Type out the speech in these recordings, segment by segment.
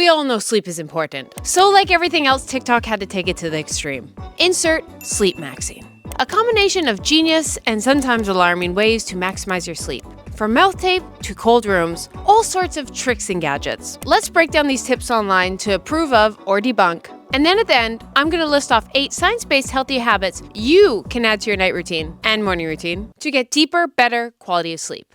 We all know sleep is important. So like everything else, TikTok had to take it to the extreme. Insert sleep maxing. A combination of genius and sometimes alarming ways to maximize your sleep. From mouth tape to cold rooms, all sorts of tricks and gadgets. Let's break down these tips online to approve of or debunk. And then at the end, I'm going to list off 8 science-based healthy habits you can add to your night routine and morning routine to get deeper, better quality of sleep.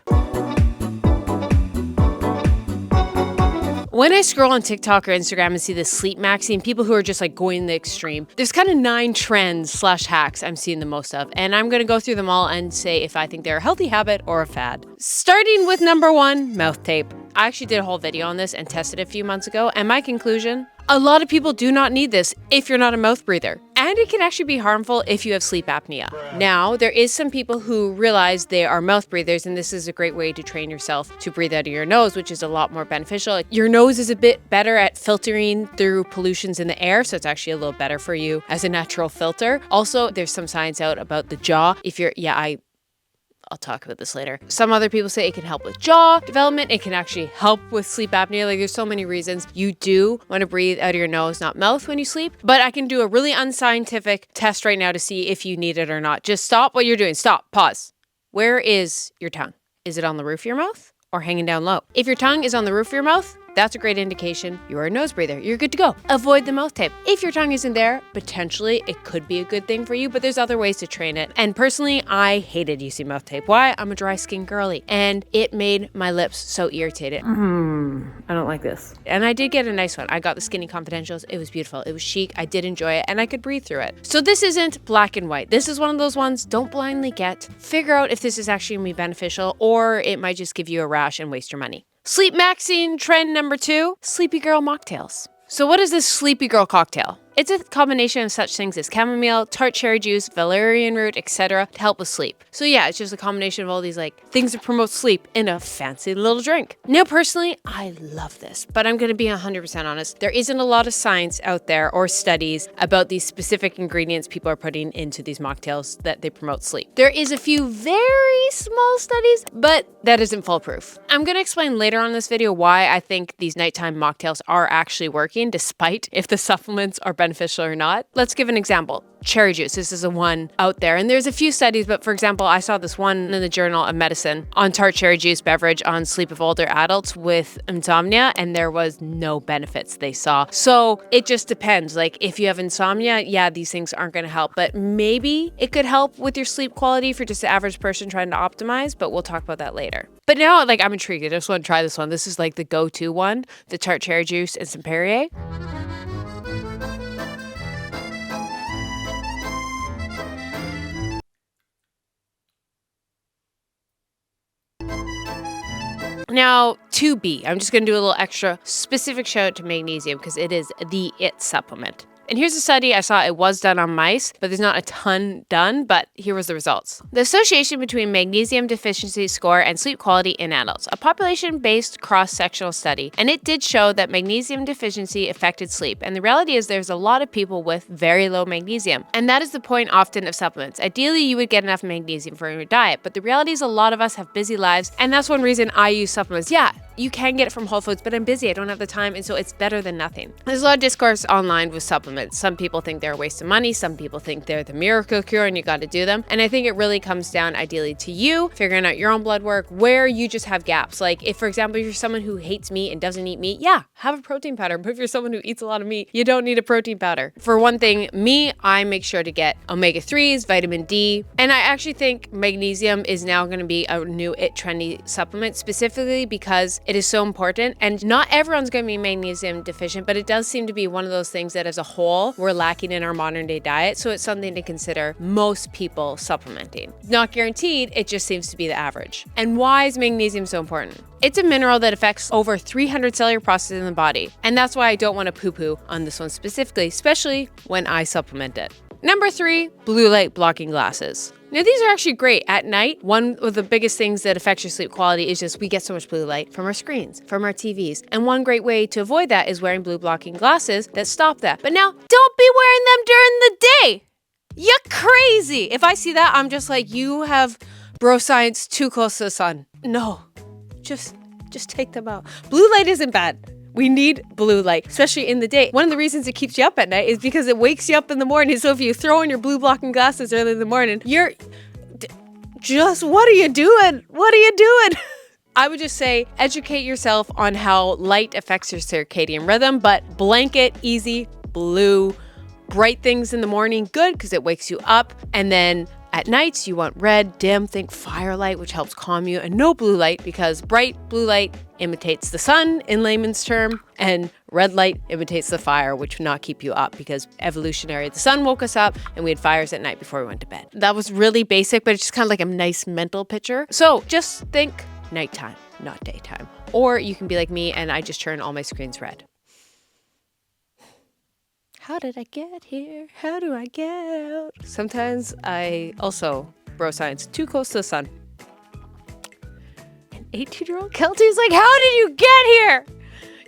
When I scroll on TikTok or Instagram and see this sleep maxing, people who are just like going the extreme, there's kind of 9 trends / hacks I'm seeing the most of. And I'm going to go through them all and say if I think they're a healthy habit or a fad. Starting with number 1, mouth tape. I actually did a whole video on this and tested it a few months ago. And my conclusion, a lot of people do not need this if you're not a mouth breather. And it can actually be harmful if you have sleep apnea. Now, there is some people who realize they are mouth breathers, and this is a great way to train yourself to breathe out of your nose, which is a lot more beneficial. Your nose is a bit better at filtering through pollutions in the air, so it's actually a little better for you as a natural filter. Also, there's some science out about the jaw. I'll talk about this later. Some other people say it can help with jaw development. It can actually help with sleep apnea. Like there's so many reasons. You do want to breathe out of your nose, not mouth when you sleep. But I can do a really unscientific test right now to see if you need it or not. Just stop what you're doing. Stop. Pause. Where is your tongue? Is it on the roof of your mouth or hanging down low? If your tongue is on the roof of your mouth, that's a great indication you're a nose breather. You're good to go. Avoid the mouth tape. If your tongue isn't there, potentially it could be a good thing for you, but there's other ways to train it. And personally, I hated using mouth tape. Why? I'm a dry skin girly, and it made my lips so irritated. I don't like this. And I did get a nice one. I got the Skinny Confidentials. It was beautiful. It was chic. I did enjoy it, and I could breathe through it. So this isn't black and white. This is one of those ones, don't blindly get. Figure out if this is actually going to be beneficial, or it might just give you a rash and waste your money. Sleep maxing trend number 2, Sleepy Girl mocktails. So what is this Sleepy Girl cocktail? It's a combination of such things as chamomile, tart cherry juice, valerian root, etc. to help with sleep. So yeah, it's just a combination of all these things that promote sleep in a fancy little drink. Now personally, I love this, but I'm going to be 100% honest. There isn't a lot of science out there or studies about these specific ingredients people are putting into these mocktails that they promote sleep. There is a few very small studies, but that isn't foolproof. I'm going to explain later on in this video why I think these nighttime mocktails are actually working, despite if the supplements are beneficial or not. Let's give an example. Cherry juice. This is a one out there. And there's a few studies, but for example, I saw this one in the Journal of Medicine on tart cherry juice beverage on sleep of older adults with insomnia, and there was no benefits they saw. So it just depends. Like if you have insomnia, yeah, these things aren't going to help, but maybe it could help with your sleep quality if you're just an average person trying to optimize, but we'll talk about that later. But now, I'm intrigued. I just want to try this one. This is the go-to one, the tart cherry juice and some Perrier. Now, 2B, I'm just going to do a little extra specific shout out to Magnesium because it is the it supplement. And here's a study I saw. It was done on mice, but there's not a ton done, but here was the results. The association between magnesium deficiency score and sleep quality in adults, a population-based cross-sectional study. And it did show that magnesium deficiency affected sleep. And the reality is there's a lot of people with very low magnesium. And that is the point often of supplements. Ideally, you would get enough magnesium for your diet, but the reality is a lot of us have busy lives. And that's one reason I use supplements. Yeah, you can get it from Whole Foods, but I'm busy. I don't have the time. And so it's better than nothing. There's a lot of discourse online with supplements. Some people think they're a waste of money. Some people think they're the miracle cure and you got to do them. And I think it really comes down ideally to you figuring out your own blood work where you just have gaps. Like if, for example, you're someone who hates meat and doesn't eat meat, yeah, have a protein powder. But if you're someone who eats a lot of meat, you don't need a protein powder. For one thing, I make sure to get omega-3s, vitamin D. And I actually think magnesium is now going to be a new trendy supplement specifically because it is so important. And not everyone's going to be magnesium deficient, but it does seem to be one of those things that as a whole, we're lacking in our modern day diet. So it's something to consider most people supplementing. Not guaranteed, it just seems to be the average. And why is magnesium so important? It's a mineral that affects over 300 cellular processes in the body. And that's why I don't want to poo-poo on this one specifically, especially when I supplement it. Number 3, blue light blocking glasses. Now, these are actually great at night. One of the biggest things that affects your sleep quality is just we get so much blue light from our screens, from our TVs. And one great way to avoid that is wearing blue blocking glasses that stop that. But now, don't be wearing them during the day. You're crazy. If I see that, I'm just like, you have bro science too close to the sun. No, just take them out. Blue light isn't bad. We need blue light, especially in the day. One of the reasons it keeps you up at night is because it wakes you up in the morning. So if you throw on your blue blocking glasses early in the morning, you're just, what are you doing? What are you doing? I would just say educate yourself on how light affects your circadian rhythm, but blanket, easy, blue, bright things in the morning, good, because it wakes you up. And then at nights, you want red, dim, think firelight, which helps calm you, and no blue light, because bright blue light imitates the sun in layman's term, and red light imitates the fire, which would not keep you up, because evolutionary, the sun woke us up and we had fires at night before we went to bed. That was really basic, but it's just kind of like a nice mental picture. So just think nighttime, not daytime. Or you can be like me and I just turn all my screens red. How did I get here? How do I get out? Sometimes I also, bro science, too close to the sun. An 18-year-old Keltie's like, how did you get here?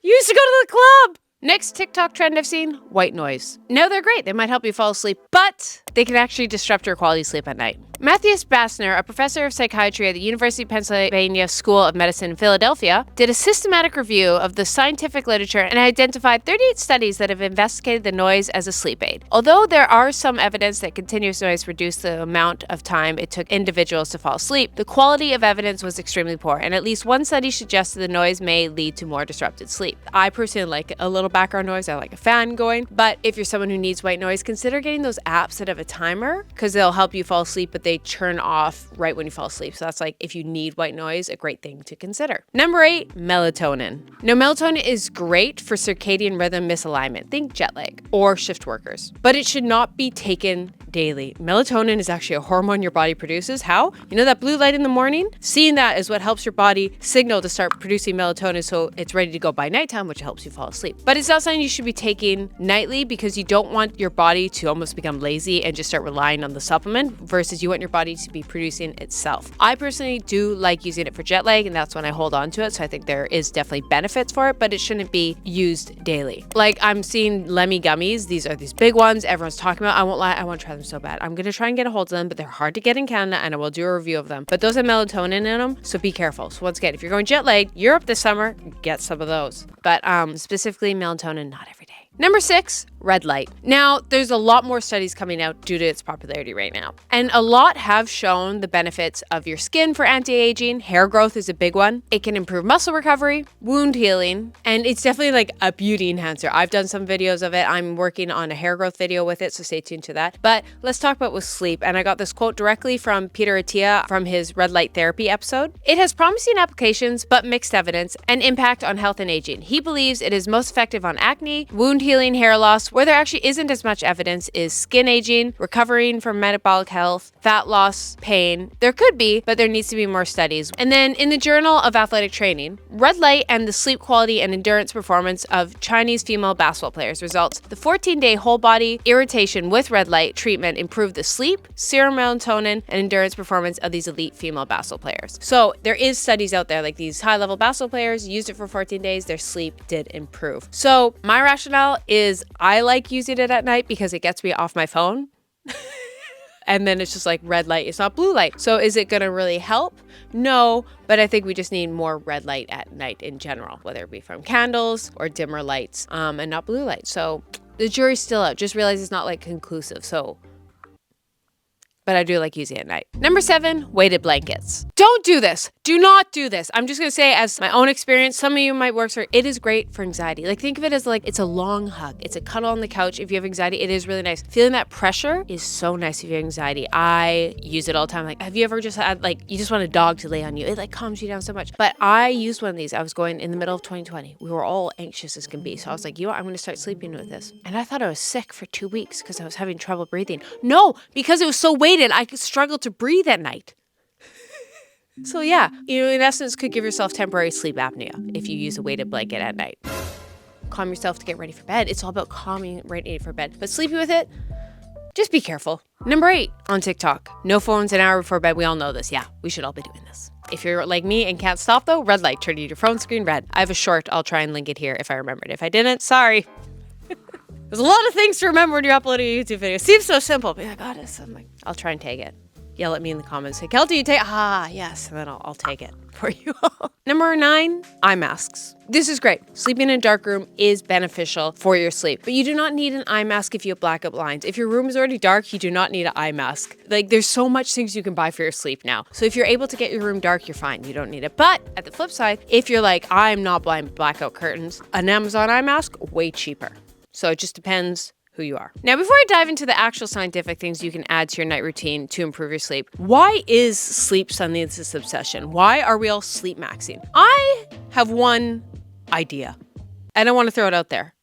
You used to go to the club. Next TikTok trend I've seen, white noise. Now they're great. They might help you fall asleep, but they can actually disrupt your quality sleep at night. Matthias Bassner, a professor of psychiatry at the University of Pennsylvania School of Medicine in Philadelphia, did a systematic review of the scientific literature and identified 38 studies that have investigated the noise as a sleep aid. Although there are some evidence that continuous noise reduced the amount of time it took individuals to fall asleep, the quality of evidence was extremely poor, and at least one study suggested the noise may lead to more disrupted sleep. I personally like a little background noise. I like a fan going, but if you're someone who needs white noise, consider getting those apps that have a timer, because they'll help you fall asleep, but they turn off right when you fall asleep. So that's like, if you need white noise, a great thing to consider. Number 8, melatonin. Now, melatonin is great for circadian rhythm misalignment. Think jet lag or shift workers, but it should not be taken daily. Melatonin is actually a hormone your body produces. How? You know that blue light in the morning? Seeing that is what helps your body signal to start producing melatonin so it's ready to go by nighttime, which helps you fall asleep. But it's not something you should be taking nightly, because you don't want your body to almost become lazy and just start relying on the supplement, versus you want your body to be producing itself. I personally do like using it for jet lag, and that's when I hold on to it. So I think there is definitely benefits for it, but it shouldn't be used daily. Like, I'm seeing Lemmy gummies. These are these big ones everyone's talking about. I won't lie, I want to try them so bad. I'm going to try and get a hold of them, but they're hard to get in Canada, and I will do a review of them. But those have melatonin in them, so be careful. So once again, if you're going jet lag, Europe this summer, get some of those. But specifically melatonin, not every day. Number 6, red light. Now, there's a lot more studies coming out due to its popularity right now. And a lot have shown the benefits of your skin for anti-aging. Hair growth is a big one. It can improve muscle recovery, wound healing, and it's definitely like a beauty enhancer. I've done some videos of it. I'm working on a hair growth video with it, so stay tuned to that. But let's talk about with sleep. And I got this quote directly from Peter Attia from his red light therapy episode. It has promising applications, but mixed evidence and impact on health and aging. He believes it is most effective on acne, wound healing, hair loss. Where there actually isn't as much evidence is skin aging, recovering from metabolic health, fat loss, pain. There could be, but there needs to be more studies. And then in the Journal of Athletic Training, red light and the sleep quality and endurance performance of Chinese female basketball players results. The 14-day whole body irritation with red light treatment improved the sleep, serum melatonin, and endurance performance of these elite female basketball players. So there is studies out there, like these high-level basketball players used it for 14 days, their sleep did improve. So my rationale is I like using it at night because it gets me off my phone. And then it's just like red light, it's not blue light. So is it going to really help? No, but I think we just need more red light at night in general, whether it be from candles or dimmer lights, and not blue light. So the jury's still out. Just realize it's not like conclusive. But I do like using it at night. Number 7, weighted blankets. Don't do this. Do not do this. I'm just going to say, as my own experience, some of you might work for it is great for anxiety. Like, think of it as like it's a long hug. It's a cuddle on the couch. If you have anxiety, it is really nice. Feeling that pressure is so nice if you have anxiety. I use it all the time. Like, have you ever just had, like, you just want a dog to lay on you? It like calms you down so much. But I used one of these. I was going in the middle of 2020. We were all anxious as can be. So I was like, you know what? I'm going to start sleeping with this. And I thought I was sick for 2 weeks because I was having trouble breathing. No, because it was so weighted, I struggled to breathe at night. So yeah, you know, in essence, could give yourself temporary sleep apnea if you use a weighted blanket at night. Calm yourself to get ready for bed. It's all about calming ready for bed. But sleeping with it, just be careful. Number 8, on TikTok. No phones an hour before bed. We all know this. Yeah, we should all be doing this. If you're like me and can't stop though, red light, turning your phone screen red. I have a short. I'll try and link it here if I remembered. If I didn't, sorry. There's a lot of things to remember when you're uploading a YouTube video. It seems so simple, but I got it. So I'm like, I'll try and tag it. yell at me in the comments. Say, Keltie, you take, yes, and then I'll take it for you all. Number 9, eye masks. This is great. Sleeping in a dark room is beneficial for your sleep, but you do not need an eye mask if you have blackout blinds. If your room is already dark, you do not need an eye mask. Like, there's so much things you can buy for your sleep now. So if you're able to get your room dark, you're fine. You don't need it. But at the flip side, if you're like, I'm not blind with blackout curtains, an Amazon eye mask, way cheaper. So it just depends who you are. Now, before I dive into the actual scientific things you can add to your night routine to improve your sleep, why is sleep suddenly this obsession? Why are we all sleep maxing? I have one idea, and I want to throw it out there.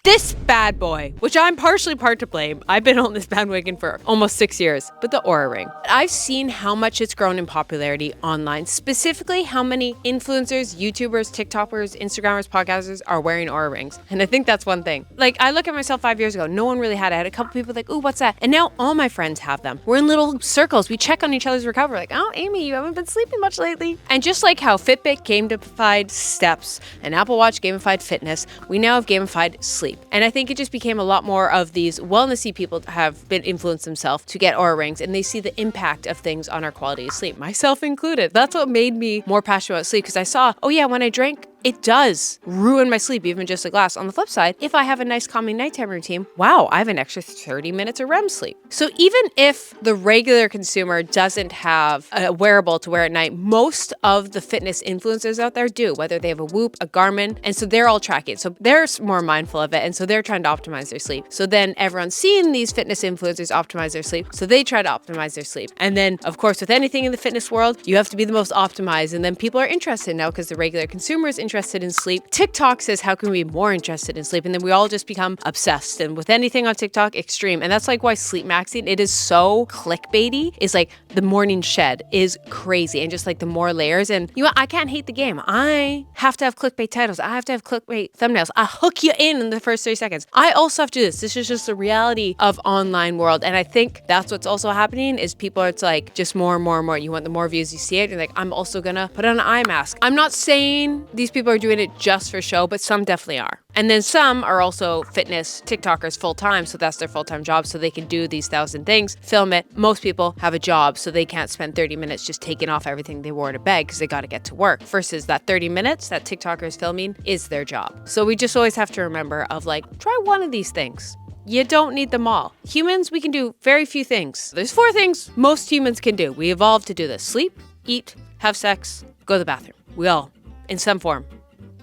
This bad boy, which I'm partially part to blame. I've been on this bandwagon for almost 6 years, but the Oura Ring. I've seen how much it's grown in popularity online, specifically how many influencers, YouTubers, TikTokers, Instagrammers, podcasters are wearing Oura Rings. And I think that's one thing. Like, I look at myself 5 years ago, no one really had it. I had a couple people like, ooh, what's that? And now all my friends have them. We're in little circles. We check on each other's recovery. Like, oh, Amy, you haven't been sleeping much lately. And just like how Fitbit gamified steps and Apple Watch gamified fitness, we now have gamified sleep. And I think it just became a lot more of these wellnessy people have been influenced themselves to get Oura Rings, and they see the impact of things on our quality of sleep, myself included. That's what made me more passionate about sleep, because I saw, oh yeah, when I drank, it does ruin my sleep, even just a glass. On the flip side, if I have a nice calming nighttime routine, wow, I have an extra 30 minutes of REM sleep. So even if the regular consumer doesn't have a wearable to wear at night, most of the fitness influencers out there do, whether they have a Whoop, a Garmin, and so they're all tracking. So they're more mindful of it, and so they're trying to optimize their sleep. So then everyone's seeing these fitness influencers optimize their sleep, so they try to optimize their sleep. And then, of course, with anything in the fitness world, you have to be the most optimized, and then people are interested now because the regular consumer is interested in sleep. TikTok says, how can we be more interested in sleep? And then we all just become obsessed. And with anything on TikTok, extreme. And that's like why sleep maxing, it is so clickbaity. Is like the morning shed is crazy. And just like the more layers. And you know, I can't hate the game. I have to have clickbait titles. I have to have clickbait thumbnails. I hook you in the first 30 seconds. I also have to do this. This is just the reality of online world. And I think that's what's also happening is people, it's like just more and more and more. You want the more views you see it. You're like, I'm also gonna put on an eye mask. I'm not saying these people are doing it just for show, but some definitely are. And then some are also fitness TikTokers full time, so that's their full-time job, so they can do these 1,000 things, film it. Most people have a job, so they can't spend 30 minutes just taking off everything they wore to bed because they got to get to work. Versus that 30 minutes that TikToker is filming is their job. So we just always have to remember of like, try one of these things. You don't need them all. Humans, we can do very few things. There's 4 things most humans can do. We evolved to do this: sleep, eat, have sex, go to the bathroom. We all, in some form,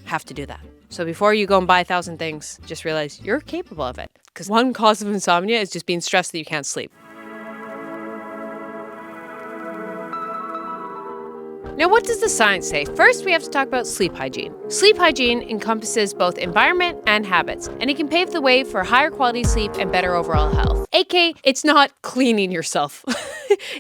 have to do that. So before you go and buy 1,000 things, just realize you're capable of it. Because one cause of insomnia is just being stressed that you can't sleep. Now, what does the science say? First, we have to talk about sleep hygiene. Sleep hygiene encompasses both environment and habits, and it can pave the way for higher quality sleep and better overall health. AKA, it's not cleaning yourself.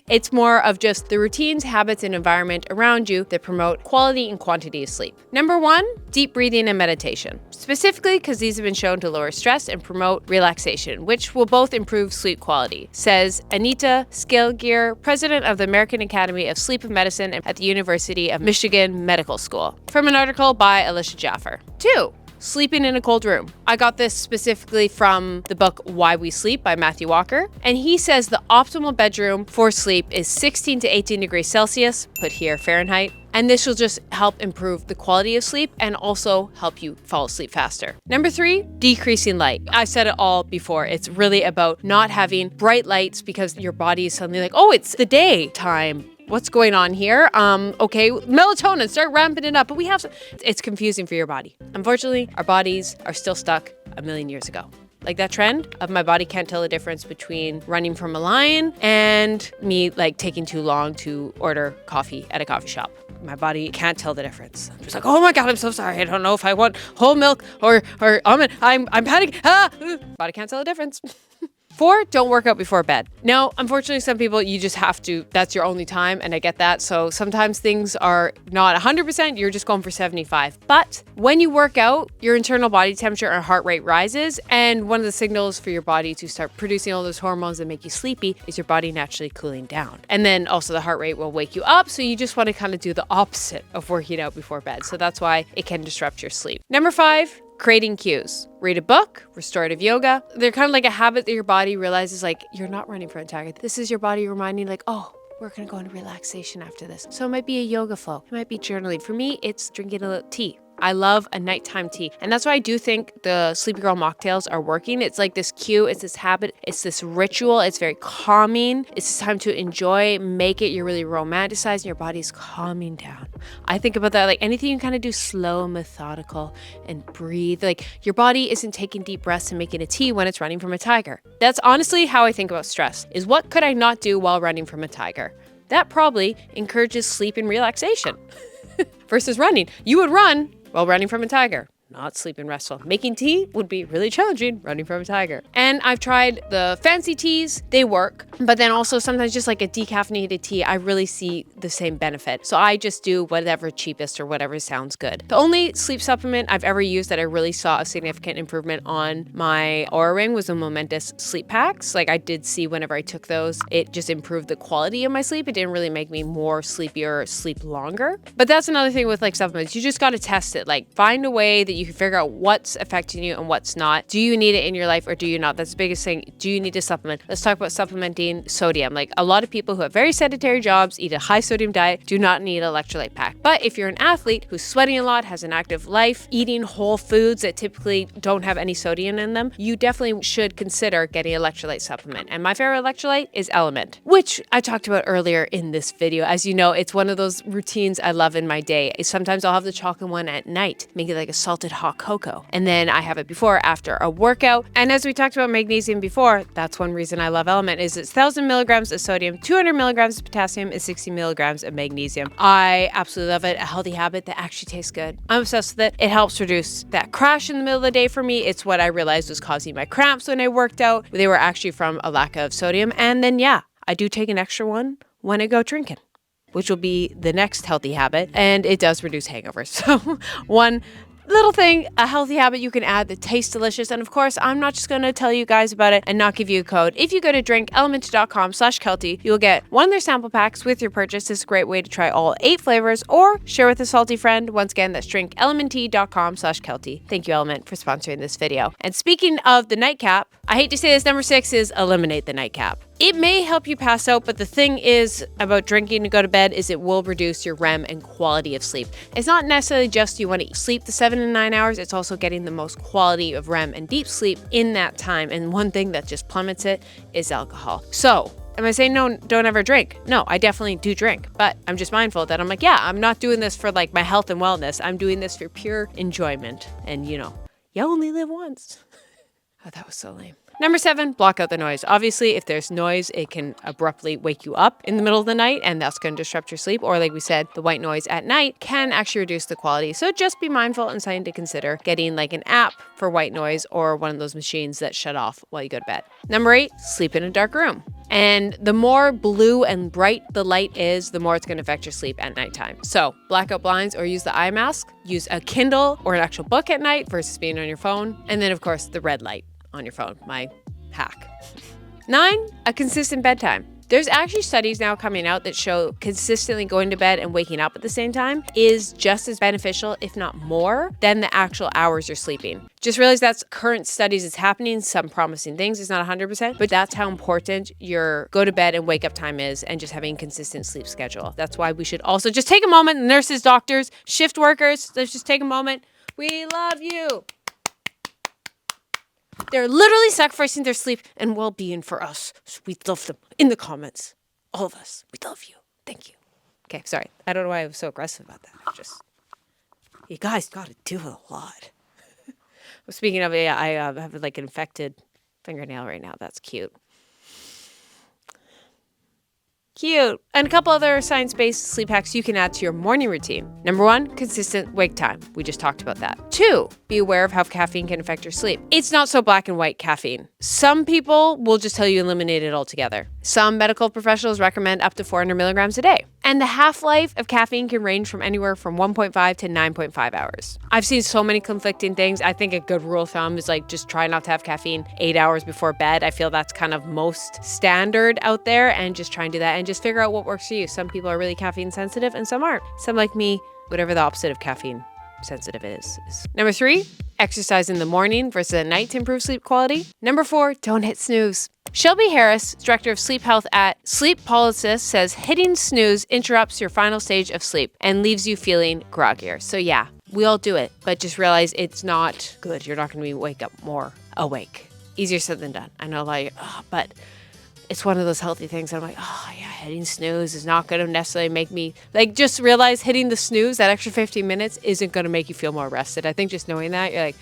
It's more of just the routines, habits, and environment around you that promote quality and quantity of sleep. Number 1, deep breathing and meditation. Specifically because these have been shown to lower stress and promote relaxation, which will both improve sleep quality, says Anita Scalegear, president of the American Academy of Sleep and Medicine at the University of Michigan Medical School, from an article by Alicia Jaffer. 2, sleeping in a cold room. I got this specifically from the book Why We Sleep by Matthew Walker. And he says the optimal bedroom for sleep is 16 to 18 degrees Celsius, put here Fahrenheit. And this will just help improve the quality of sleep and also help you fall asleep faster. Number 3, decreasing light. I said it all before. It's really about not having bright lights because your body is suddenly like, oh, it's the daytime. What's going on here? Okay, melatonin, start ramping it up. But it's confusing for your body. Unfortunately, our bodies are still stuck a million years ago. Like that trend of my body can't tell the difference between running from a lion and me like taking too long to order coffee at a coffee shop. My body can't tell the difference. I'm just like, oh my God, I'm so sorry. I don't know if I want whole milk or almond. I'm panicking. Body can't tell the difference. 4, don't work out before bed. Now, unfortunately, some people, you just have to, that's your only time, and I get that. So sometimes things are not 100%, you're just going for 75. But when you work out, your internal body temperature and heart rate rises, and one of the signals for your body to start producing all those hormones that make you sleepy is your body naturally cooling down. And then also the heart rate will wake you up, so you just want to kind of do the opposite of working out before bed. So that's why it can disrupt your sleep. Number 5, Creating cues. Read a book, restorative yoga. They're kind of like a habit that your body realizes like you're not running from a tiger. This is your body reminding like, oh, we're going to go into relaxation after this. So it might be a yoga flow. It might be journaling. For me, it's drinking a little tea. I love a nighttime tea. And that's why I do think the Sleepy Girl mocktails are working. It's like this cue, it's this habit, it's this ritual. It's very calming. It's this time to enjoy, make it. You're really romanticizing. Your body's calming down. I think about that, like anything you kind of do slow, methodical, and breathe. Like your body isn't taking deep breaths and making a tea when it's running from a tiger. That's honestly how I think about stress, is what could I not do while running from a tiger? That probably encourages sleep and relaxation versus running. You would run while running from a tiger, not sleep and restful. Making tea would be really challenging running from a tiger. And I've tried the fancy teas, they work, but then also sometimes just like a decaffeinated tea, I really see the same benefit. So I just do whatever cheapest or whatever sounds good. The only sleep supplement I've ever used that I really saw a significant improvement on my Oura Ring was the Momentous sleep packs. Like I did see whenever I took those, it just improved the quality of my sleep. It didn't really make me more sleepy or sleep longer. But that's another thing with like supplements. You just got to test it. Like find a way that you can figure out what's affecting you and what's not. Do you need it in your life or do you not? That's the biggest thing. Do you need to supplement? Let's talk about supplementing sodium. Like a lot of people who have very sedentary jobs, eat a high sodium diet, do not need an electrolyte pack. But if you're an athlete who's sweating a lot, has an active life, eating whole foods that typically don't have any sodium in them, you definitely should consider getting an electrolyte supplement. And my favorite electrolyte is Element, which I talked about earlier in this video. As you know, it's one of those routines I love in my day. Sometimes I'll have the chocolate one at night, make it like a salted hot cocoa. And then I have it before or after a workout. And as we talked about magnesium before, that's one reason I love Element is it's 1,000 milligrams of sodium, 200 milligrams of potassium, and 60 milligrams of magnesium. I absolutely love it. A healthy habit that actually tastes good. I'm obsessed with it. It helps reduce that crash in the middle of the day for me. It's what I realized was causing my cramps when I worked out. They were actually from a lack of sodium. And then, yeah, I do take an extra one when I go drinking, which will be the next healthy habit. And it does reduce hangovers. So one little thing, a healthy habit you can add that tastes delicious. And of course, I'm not just going to tell you guys about it and not give you a code. If you go to drinkelement.com/Keltie, you'll get one of their sample packs with your purchase. It's a great way to try all 8 flavors or share with a salty friend. Once again, that's drinkelement.com/Keltie. Thank you, Element, for sponsoring this video. And speaking of the nightcap, I hate to say this, number 6 is eliminate the nightcap. It may help you pass out, but the thing is about drinking to go to bed is it will reduce your REM and quality of sleep. It's not necessarily just you want to sleep the 7 to 9 hours, it's also getting the most quality of REM and deep sleep in that time. And one thing that just plummets it is alcohol. So am I saying no, don't ever drink? No, I definitely do drink, but I'm just mindful that I'm like, yeah, I'm not doing this for like my health and wellness. I'm doing this for pure enjoyment. And you know, you only live once. Oh, that was so lame. Number 7, block out the noise. Obviously, if there's noise, it can abruptly wake you up in the middle of the night, and that's going to disrupt your sleep. Or like we said, the white noise at night can actually reduce the quality. So just be mindful and something to consider getting like an app for white noise or one of those machines that shut off while you go to bed. Number 8, sleep in a dark room. And the more blue and bright the light is, the more it's going to affect your sleep at nighttime. So blackout blinds or use the eye mask, use a Kindle or an actual book at night versus being on your phone. And then of course, the red light on your phone, my hack. 9, a consistent bedtime. There's actually studies now coming out that show consistently going to bed and waking up at the same time is just as beneficial, if not more, than the actual hours you're sleeping. Just realize that's current studies is happening, some promising things. It's not 100%, but that's how important your go to bed and wake up time is and just having a consistent sleep schedule. That's why we should also just take a moment, nurses, doctors, shift workers, let's just take a moment. We love you. They're literally sacrificing their sleep and well-being for us. So we love them. In the comments, all of us, we love you. Thank you. Okay, sorry. I don't know why I was so aggressive about that. You guys got to do it a lot. Well, speaking of it, I have like an infected fingernail right now. That's cute. Cute. And a couple other science-based sleep hacks you can add to your morning routine. Number 1, consistent wake time. We just talked about that. 2, be aware of how caffeine can affect your sleep. It's not so black and white caffeine. Some people will just tell you eliminate it altogether. Some medical professionals recommend up to 400 milligrams a day. And the half-life of caffeine can range from anywhere from 1.5 to 9.5 hours. I've seen so many conflicting things. I think a good rule of thumb is like just try not to have caffeine 8 hours before bed. I feel that's kind of most standard out there, and just try and do that and just figure out what works for you. Some people are really caffeine sensitive and some aren't. Some like me, whatever the opposite of caffeine sensitive it is. Number 3, exercise in the morning versus at night to improve sleep quality. Number 4, don't hit snooze. Shelby Harris, director of sleep health at Sleep Policist, says hitting snooze interrupts your final stage of sleep and leaves you feeling groggier. So yeah, we all do it, but just realize it's not good. You're not going to wake up more awake. Easier said than done. I know, but it's one of those healthy things. I'm like, oh yeah, hitting snooze is not going to necessarily make me, just realize hitting the snooze, that extra 15 minutes isn't going to make you feel more rested. I think just knowing that, you're like,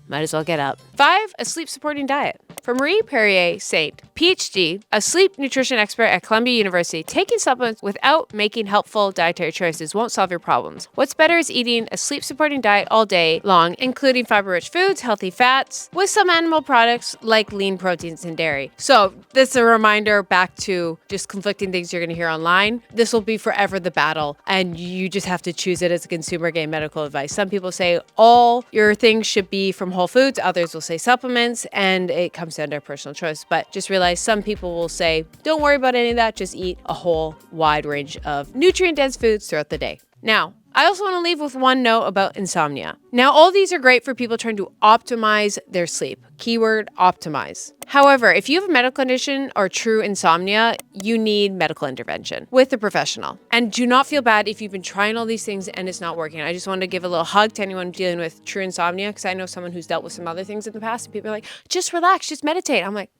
might as well get up. 5, a sleep-supporting diet. For Marie Perrier Saint, PhD, a sleep nutrition expert at Columbia University, taking supplements without making helpful dietary choices won't solve your problems. What's better is eating a sleep-supporting diet all day long, including fiber-rich foods, healthy fats, with some animal products like lean proteins and dairy. So this is a reminder back to just conflicting things you're going to hear online. This will be forever the battle, and you just have to choose it as a consumer getting medical advice. Some people say all your things should be from whole foods. Others will say supplements, and it comes down to personal choice. But just realize some people will say, don't worry about any of that. Just eat a whole wide range of nutrient-dense foods throughout the day. Now, I also want to leave with one note about insomnia. Now, all these are great for people trying to optimize their sleep. Keyword, optimize. However, if you have a medical condition or true insomnia, you need medical intervention with a professional. And do not feel bad if you've been trying all these things and it's not working. I just wanted to give a little hug to anyone dealing with true insomnia, because I know someone who's dealt with some other things in the past, and people are like, just relax, just meditate. I'm like,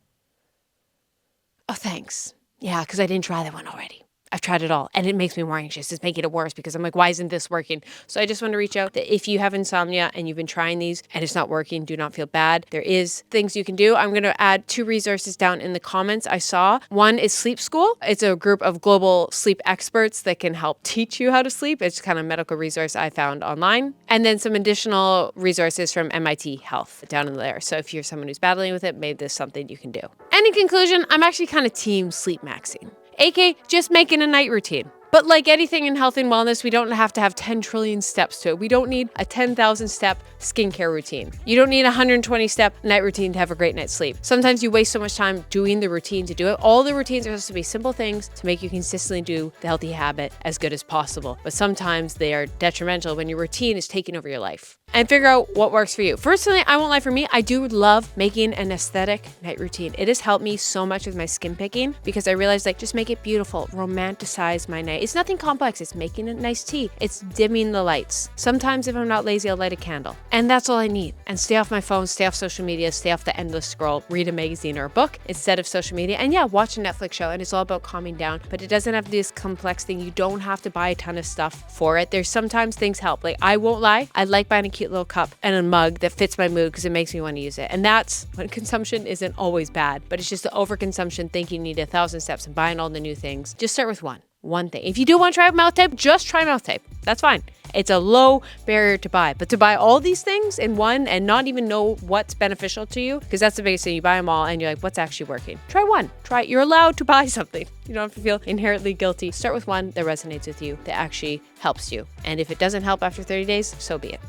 oh, thanks. Yeah, because I didn't try that one already. I've tried it all, and it makes me more anxious. It's making it worse because I'm like, why isn't this working? So I just want to reach out that if you have insomnia and you've been trying these and it's not working, do not feel bad. There is things you can do. I'm going to add 2 resources down in the comments I saw. One is Sleep School. It's a group of global sleep experts that can help teach you how to sleep. It's kind of a medical resource I found online. And then some additional resources from MIT Health down in there. So if you're someone who's battling with it, maybe there's something you can do. And in conclusion, I'm actually kind of team sleep maxing. AK, just making a night routine. But like anything in health and wellness, we don't have to have 10 trillion steps to it. We don't need a 10,000 step skincare routine. You don't need a 120 step night routine to have a great night's sleep. Sometimes you waste so much time doing the routine to do it. All the routines are supposed to be simple things to make you consistently do the healthy habit as good as possible. But sometimes they are detrimental when your routine is taking over your life. And figure out what works for you. Personally, I won't lie, for me, I do love making an aesthetic night routine. It has helped me so much with my skin picking because I realized just make it beautiful, romanticize my night. It's nothing complex. It's making a nice tea. It's dimming the lights. Sometimes if I'm not lazy, I'll light a candle. And that's all I need. And stay off my phone, stay off social media, stay off the endless scroll, read a magazine or a book instead of social media. And yeah, watch a Netflix show. And it's all about calming down, but it doesn't have this complex thing. You don't have to buy a ton of stuff for it. There's sometimes things help. I won't lie. I like buying a cute little cup and a mug that fits my mood because it makes me want to use it. And that's when consumption isn't always bad, but it's just the overconsumption thinking you need 1,000 steps and buying all the new things. Just start with one thing. If you do want to try mouth tape, just try mouth tape. That's fine. It's a low barrier to buy, but to buy all these things in one and not even know what's beneficial to you, because that's the biggest thing. You buy them all and you're like, what's actually working? Try one. Try it. You're allowed to buy something. You don't have to feel inherently guilty. Start with one that resonates with you, that actually helps you. And if it doesn't help after 30 days, so be it.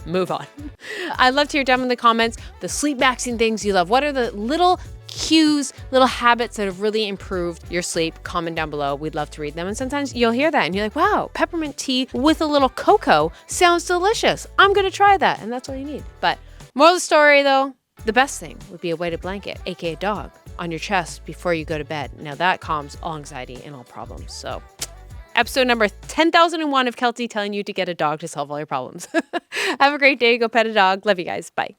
Move on. I'd love to hear down in the comments the sleep maxing things you love. What are the little cues, little habits that have really improved your sleep? Comment down below. We'd love to read them. And sometimes you'll hear that and you're like, wow, peppermint tea with a little cocoa sounds delicious. I'm going to try that. And that's all you need. But moral of the story though, the best thing would be a weighted blanket, aka dog, on your chest before you go to bed. Now that calms all anxiety and all problems. So episode number 10,001 of Keltie telling you to get a dog to solve all your problems. Have a great day. Go pet a dog. Love you guys. Bye.